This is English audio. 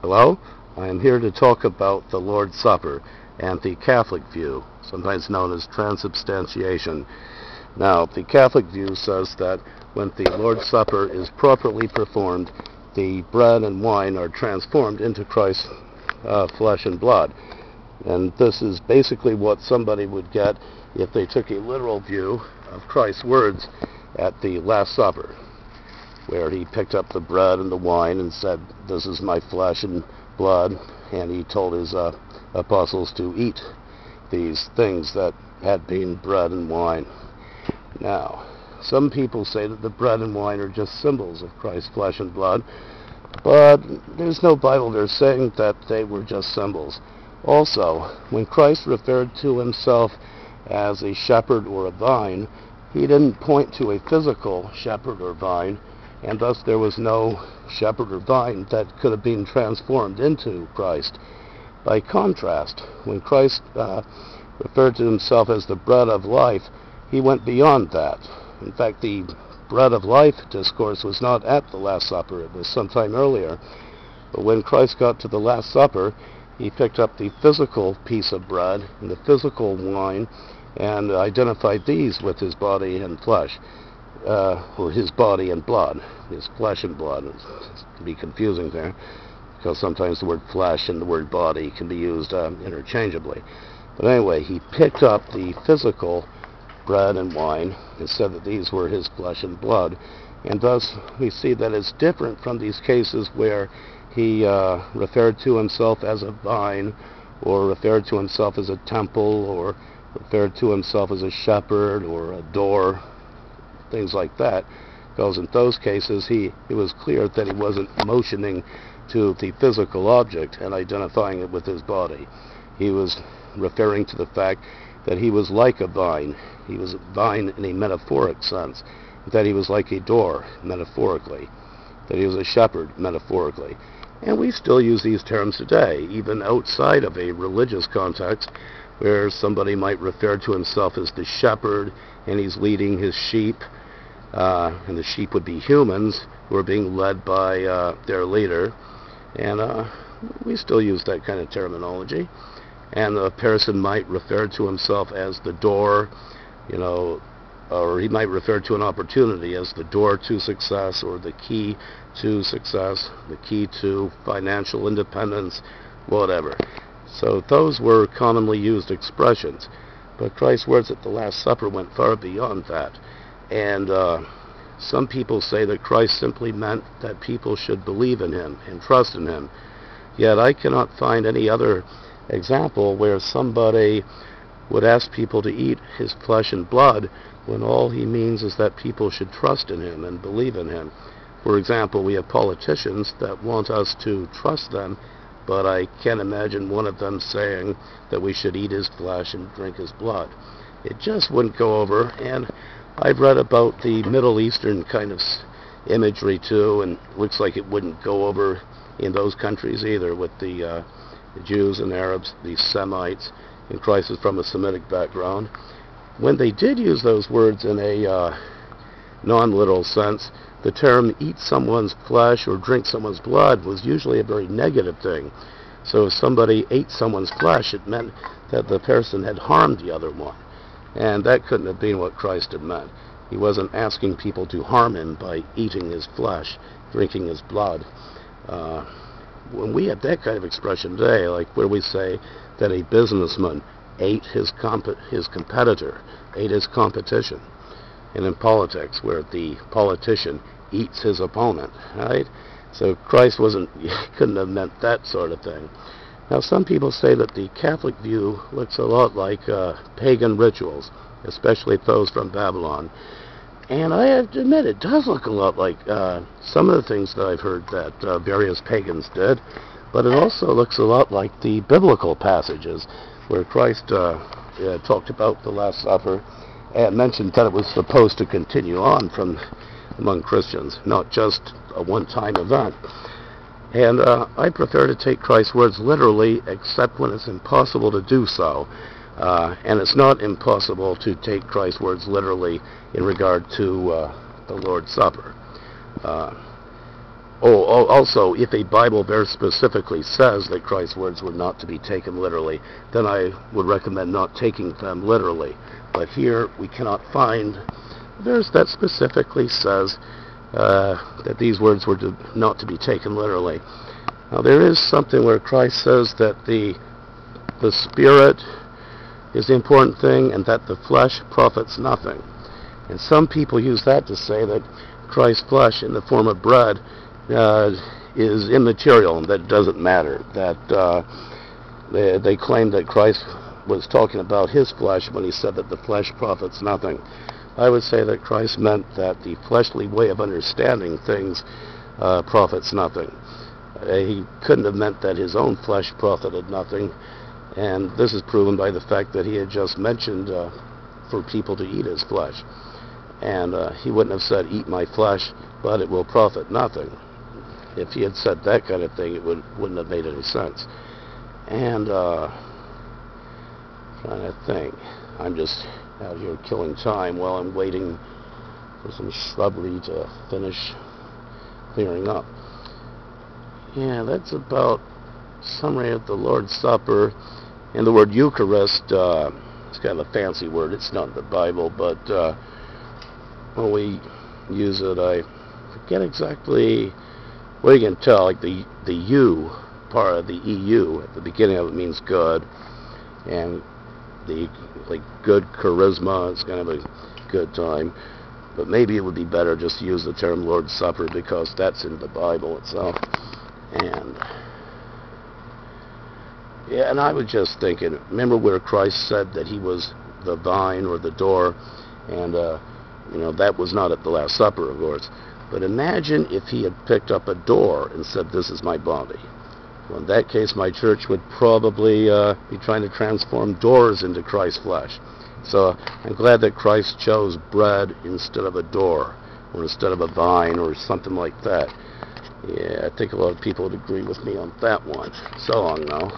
Hello, I am here to talk about the Lord's Supper and the Catholic view, sometimes known as transsubstantiation. Now, the Catholic view says that when the Lord's Supper is properly performed, the bread and wine are transformed into Christ's flesh and blood. And this is basically what somebody would get if they took a literal view of Christ's words at the Last Supper, where he picked up the bread and the wine and said, "This is my flesh and blood," and he told his apostles to eat these things that had been bread and wine. Now, some people say that the bread and wine are just symbols of Christ's flesh and blood, but there's no Bible there saying that they were just symbols. Also, when Christ referred to himself as a shepherd or a vine, he didn't point to a physical shepherd or vine, and thus there was no shepherd or vine that could have been transformed into Christ. By contrast, when Christ referred to himself as the bread of life, he went beyond that. In fact, the bread of life discourse was not at the Last Supper, it was sometime earlier. But when Christ got to the Last Supper, he picked up the physical piece of bread and the physical wine and identified these with his body and flesh. Or his body and blood, his flesh and blood. It can be confusing there, because sometimes the word flesh and the word body can be used interchangeably. But anyway, he picked up the physical bread and wine and said that these were his flesh and blood, and thus we see that it's different from these cases where he referred to himself as a vine, or referred to himself as a temple, or referred to himself as a shepherd or a door, things like that, because in those cases it was clear that he wasn't motioning to the physical object and identifying it with his body. He was referring to the fact that he was like a vine. He was a vine in a metaphoric sense, that he was like a door metaphorically, that he was a shepherd metaphorically. And we still use these terms today, even outside of a religious context, where somebody might refer to himself as the shepherd and he's leading his sheep, and the sheep would be humans who are being led by their leader, and we still use that kind of terminology. And a person might refer to himself as the door, or he might refer to an opportunity as the door to success, or the key to success, the key to financial independence, whatever. So those were commonly used expressions, but Christ's words at the Last Supper went far beyond that. And some people say that Christ simply meant that people should believe in him and trust in him. Yet I cannot find any other example where somebody would ask people to eat his flesh and blood when all he means is that people should trust in him and believe in him. For example, we have politicians that want us to trust them, but I can't imagine one of them saying that we should eat his flesh and drink his blood. It just wouldn't go over, and I've read about the Middle Eastern kind of imagery too, and it looks like it wouldn't go over in those countries either, with the Jews and Arabs, the Semites, and Christ is from a Semitic background. When they did use those words in a non-literal sense, the term eat someone's flesh or drink someone's blood was usually a very negative thing. So if somebody ate someone's flesh, it meant that the person had harmed the other one. And that couldn't have been what Christ had meant. He wasn't asking people to harm him by eating his flesh, drinking his blood. When we have that kind of expression today, like where we say that a businessman ate his competitor, ate his competition, and in politics where the politician eats his opponent, right? So Christ couldn't have meant that sort of thing. Now, some people say that the Catholic view looks a lot like pagan rituals, especially those from Babylon. And I have to admit, it does look a lot like some of the things that I've heard that various pagans did, but it also looks a lot like the biblical passages where Christ talked about the Last Supper and mentioned that it was supposed to continue on from among Christians, not just a one-time event. And I prefer to take Christ's words literally, except when it's impossible to do so. And it's not impossible to take Christ's words literally in regard to the Lord's Supper. Also, if a Bible verse specifically says that Christ's words were not to be taken literally, then I would recommend not taking them literally. But here we cannot find a verse that specifically says that these words were not to be taken literally. Now, there is something where Christ says that the Spirit is the important thing and that the flesh profits nothing. And some people use that to say that Christ's flesh in the form of bread is immaterial and that it doesn't matter. That they claim that Christ was talking about his flesh when he said that the flesh profits nothing. I would say that Christ meant that the fleshly way of understanding things profits nothing. He couldn't have meant that his own flesh profited nothing, and this is proven by the fact that he had just mentioned for people to eat his flesh. And he wouldn't have said, "Eat my flesh, but it will profit nothing." If he had said that kind of thing, it wouldn't have made any sense. And trying to think, I'm just out here killing time while I'm waiting for some shrubbery to finish clearing up. Yeah, that's about summary of the Lord's Supper. And the word Eucharist, it's kind of a fancy word. It's not in the Bible, but when we use it, I forget exactly. Well, you can tell, like the U part of the EU at the beginning of it means good, and the good charisma, it's kind of a good time. But maybe it would be better just to use the term Lord's Supper because that's in the Bible itself. And yeah, and I was just thinking, remember where Christ said that he was the vine or the door, and that was not at the Last Supper, of course. But imagine if he had picked up a door and said, "This is my body." Well, in that case, my church would probably be trying to transform doors into Christ's flesh. So I'm glad that Christ chose bread instead of a door, or instead of a vine, or something like that. Yeah, I think a lot of people would agree with me on that one. So long now.